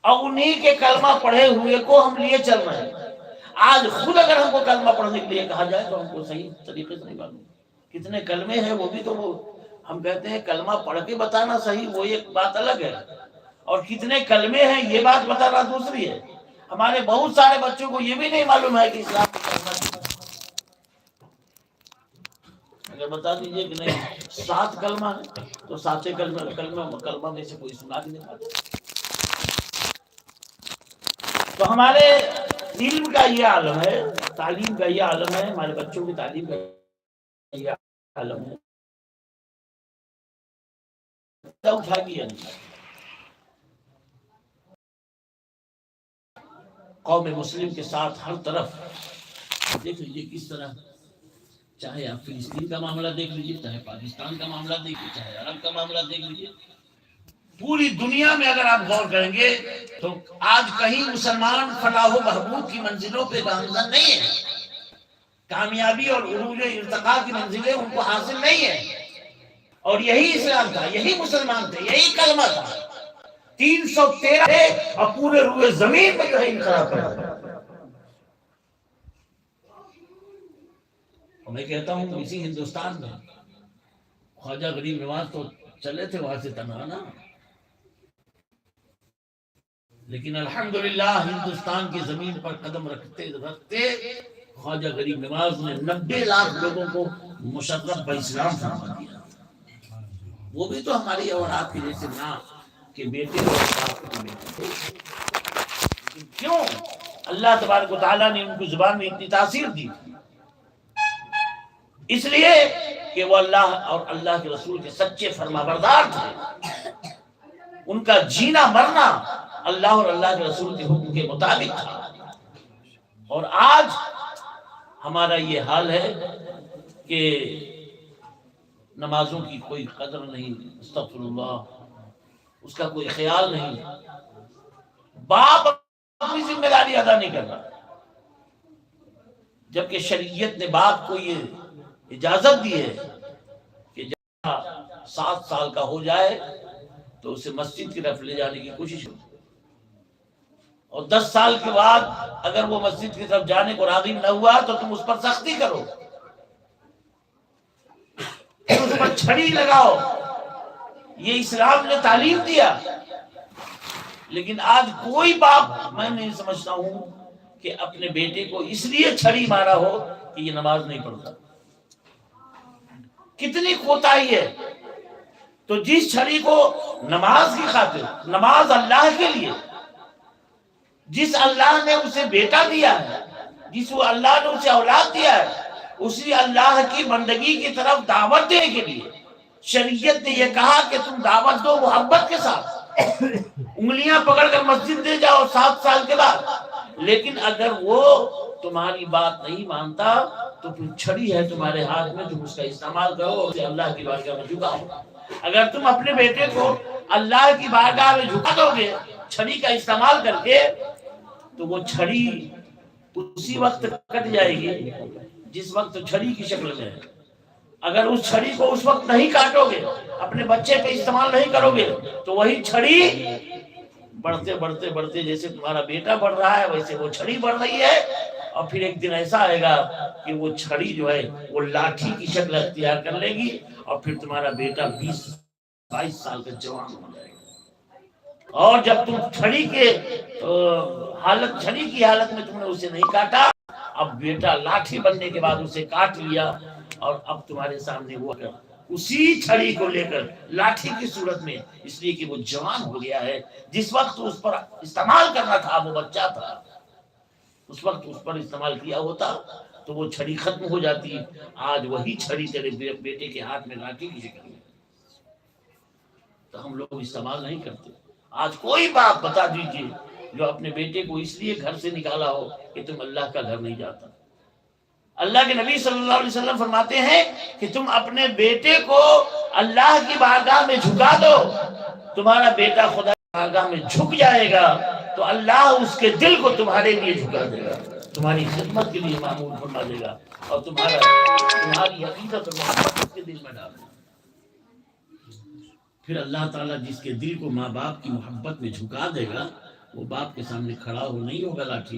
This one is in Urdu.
اور انہی کے کلمہ پڑھے ہوئے کو ہم لیے چل رہے ہیں۔ آج خود اگر ہم کو کلمہ پڑھنے کے لیے کہا جائے تو ہم کو صحیح طریقے سے نہیں معلوم کتنے کلمے ہیں، وہ بھی تو وہ ہم کہتے ہیں کلمہ پڑھ کے بتانا صحیح، وہ ایک بات الگ ہے، اور کتنے کلمے ہیں یہ بات بتانا دوسری ہے۔ ہمارے بہت سارے بچوں کو یہ بھی نہیں معلوم ہے کہ اسلام کا کلمہ کیا ہے۔ اگر بتا دیجئے کہ نہیں 7 کلمہ ہے تو 7 کلمہ میں سے کوئی سنا بھی نہیں پاتا۔ تو ہمارے علم کا یہ عالم ہے، تعلیم کا یہ عالم ہے، ہمارے بچوں کی تعلیم کا یہ عالم ہے۔ اٹھا دیا قوم مسلم کے ساتھ ہر طرف دیکھ لیجیے کس طرح، چاہے آپ فلسطین کا معاملہ دیکھ لیجیے، چاہے پاکستان کا معاملہ دیکھ لیجیے، چاہے عرب کا معاملہ دیکھ لیجیے، پوری دنیا میں اگر آپ غور کریں گے تو آج کہیں مسلمان فلاح و بہبود کی منزلوں پہ گامزن نہیں ہے، کامیابی اور عروج ارتقاء کی منزلیں ان کو حاصل نہیں ہے۔ اور یہی اسلام تھا، یہی مسلمان تھے، یہی کلمہ تھا۔ 313 اور پورے روئے زمین میں جو ہے انقلاب پیدا۔ میں کہتا ہوں اسی ہندوستان میں خواجہ غریب نواز تو چلے تھے وہاں سے تنہا نا، لیکن الحمدللہ ہندوستان کی زمین پر قدم رکھتے رکھتے خواجہ غریب نواز نے 90 لاکھ لوگوں کو مشرف باسلام فرما دیا۔ وہ بھی تو ہماری اور آپ کی جیسے نہ کہ بیٹے اور باپ کے بیٹے تھے، لیکن کیوں اللہ تبارک و تعالیٰ نے ان کی زبان میں اتنی تاثیر دی؟ اس لیے کہ وہ اللہ اور اللہ کے رسول کے سچے فرما بردار تھے، ان کا جینا مرنا اللہ اور اللہ کے رسول کے حکم کے مطابق تھا۔ اور آج ہمارا یہ حال ہے کہ نمازوں کی کوئی قدر نہیں، استغفر اللہ، اس کا کوئی خیال نہیں، باپ اپنی ذمہ داری ادا نہیں کر رہا، جبکہ شریعت نے باپ کو یہ اجازت دی ہے کہ جب 7 سال کا ہو جائے تو اسے مسجد کی طرف لے جانے کی کوشش ہو، اور 10 سال کے بعد اگر وہ مسجد کی طرف جانے کو راغب نہ ہوا تو تم اس پر سختی کرو، اس پر چھڑی لگاؤ۔ یہ اسلام نے تعلیم دیا۔ لیکن آج کوئی باپ میں نہیں سمجھتا ہوں کہ اپنے بیٹے کو اس لیے چھڑی مارا ہو کہ یہ نماز نہیں پڑھتا۔ کتنی کوتاہی ہے۔ تو جس چھڑی کو نماز کی خاطر، نماز اللہ کے لیے، جس اللہ نے اسے بیٹا دیا ہے، جس اللہ نے اسے اولاد دیا ہے، اسی اللہ کی بندگی کی طرف دعوت دینے کے لیے شریعت نے یہ کہا کہ تم دعوت دو محبت کے ساتھ، انگلیاں پکڑ کر مسجد دے جاؤ 7 سال کے بعد، لیکن اگر وہ تمہاری بات نہیں مانتا تو پھر چھڑی ہے تمہارے ہاتھ میں، تم اس کا استعمال کرو، اسے اللہ کی بارگاہ میں جھکاؤ۔ اگر تم اپنے بیٹے کو اللہ کی بارگاہ میں جھکا دو گے چھڑی کا استعمال کر کے، تو وہ چھڑی اسی وقت کٹ جائے گی جس وقت چھڑی کی شکل میں ہے۔ اگر اس چھڑی کو اس وقت نہیں کاٹو گے، اپنے بچے پہ استعمال نہیں کرو گے، تو وہی چھڑی بڑھتے بڑھتے بڑھتے جیسے تمہارا بیٹا بڑھ رہا ہے ویسے وہ چھڑی بڑھ رہی ہے، اور پھر ایک دن ایسا آئے گا کہ وہ چھڑی جو ہے وہ لاٹھی کی شکل اختیار کر لے گی، اور پھر تمہارا بیٹا 20-22 سال کا جوان ہو جائے گا۔ اور جب تم چھڑی کی حالت میں تم نے اسے نہیں کاٹا، اب بیٹا لاٹھی بننے کے بعد اسے کاٹ لیا، اور اب تمہارے سامنے وہ اسی چھڑی کو لے کر لاٹھی کی صورت میں، اس لیے کہ وہ جوان ہو گیا ہے، جس وقت اس پر استعمال کرنا تھا وہ بچہ تھا، اس وقت اس پر استعمال کیا ہوتا تو وہ چھڑی ختم ہو جاتی۔ آج وہی چھڑی تیرے بیٹے کے ہاتھ میں لاٹھی کی شکل میں، تو ہم لوگ استعمال نہیں کرتے۔ آج کوئی باپ بتا دیجئے جو اپنے بیٹے کو اس لیے گھر سے نکالا ہو کہ تم اللہ کا گھر نہیں جاتا۔ اللہ کے نبی صلی اللہ علیہ وسلم فرماتے ہیں کہ تم اپنے بیٹے کو اللہ کی بارگاہ میں جھکا دو، تمہارا بیٹا خدا کی بارگاہ میں جھک جائے گا تو اللہ اس کے دل کو تمہارے لیے جھکا دے گا، تمہاری خدمت کے لیے معمول فرما دے گا، اور تمہاری حقیقت اور محبت اس کے دل میں ڈال دے گا۔ پھر اللہ تعالیٰ جس کے دل کو ماں باپ کی محبت میں جھکا دے گا، وہ باپ کے سامنے کھڑا ہو نہیں ہوگا لاٹھی